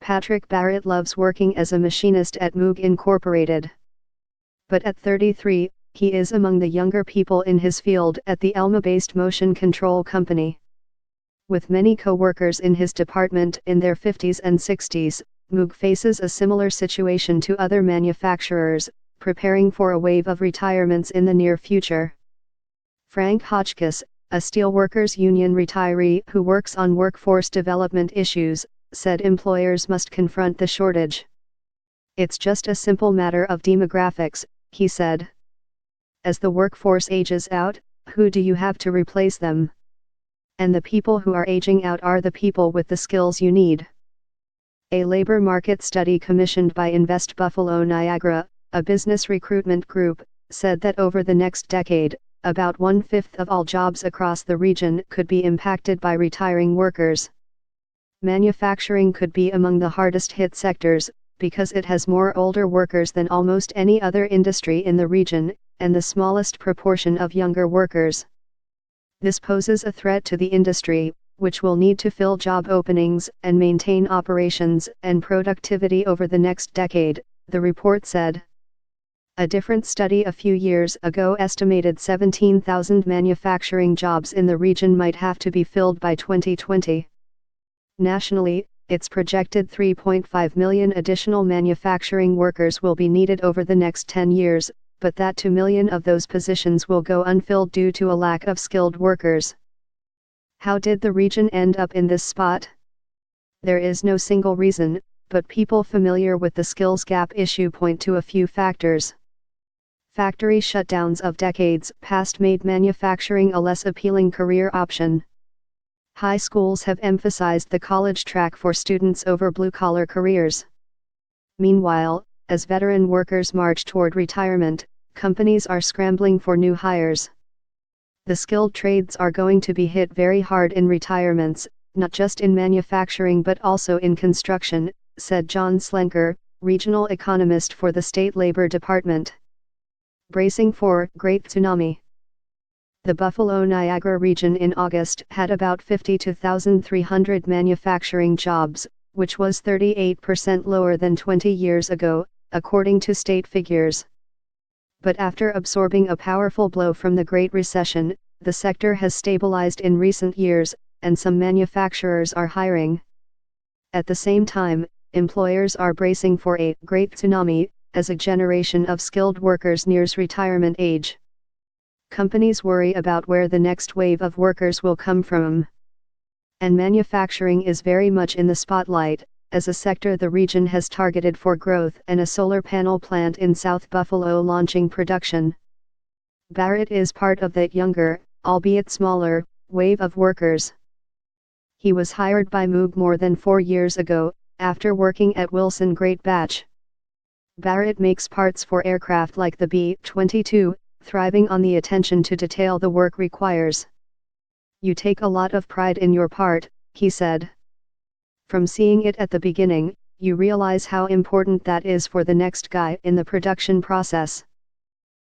Patrick Barrett loves working as a machinist at Moog Incorporated. But at 33, he is among the younger people in his field at the Elma-based motion control company. With many co-workers in his department in their 50s and 60s, Moog faces a similar situation to other manufacturers, preparing for a wave of retirements in the near future. Frank Hotchkiss, a steelworkers union retiree who works on workforce development issues, said employers must confront the shortage. "It's just a simple matter of demographics," he said. "As the workforce ages out, who do you have to replace them? And the people who are aging out are the people with the skills you need." A labor market study commissioned by Invest Buffalo Niagara, a business recruitment group, said that over the next decade, about 1/5 of all jobs across the region could be impacted by retiring workers. Manufacturing could be among the hardest hit sectors, because it has more older workers than almost any other industry in the region, and the smallest proportion of younger workers. This poses a threat to the industry, which will need to fill job openings and maintain operations and productivity over the next decade, the report said. A different study a few years ago estimated 17,000 manufacturing jobs in the region might have to be filled by 2020. Nationally, it's projected 3.5 million additional manufacturing workers will be needed over the next 10 years, but that 2 million of those positions will go unfilled due to a lack of skilled workers. How did the region end up in this spot? There is no single reason, but people familiar with the skills gap issue point to a few factors. Factory shutdowns of decades past made manufacturing a less appealing career option. High schools have emphasized the college track for students over blue-collar careers. Meanwhile, as veteran workers march toward retirement, companies are scrambling for new hires. The skilled trades are going to be hit very hard in retirements, not just in manufacturing but also in construction, said John Slenker, regional economist for the State Labor Department. Bracing for Great Tsunami. The Buffalo-Niagara region in August had about 52,300 manufacturing jobs, which was 38% lower than 20 years ago, according to state figures. But after absorbing a powerful blow from the Great Recession, the sector has stabilized in recent years, and some manufacturers are hiring. At the same time, employers are bracing for a Great Tsunami, as a generation of skilled workers nears retirement age. Companies worry about where the next wave of workers will come from. And manufacturing is very much in the spotlight, as a sector the region has targeted for growth, and a solar panel plant in South Buffalo launching production. Barrett is part of that younger, albeit smaller, wave of workers. He was hired by Moog more than 4 years ago, after working at Wilson Great Batch. Barrett makes parts for aircraft like the B-22, thriving on the attention to detail the work requires. "You take a lot of pride in your part," he said. "From seeing it at the beginning, you realize how important that is for the next guy in the production process."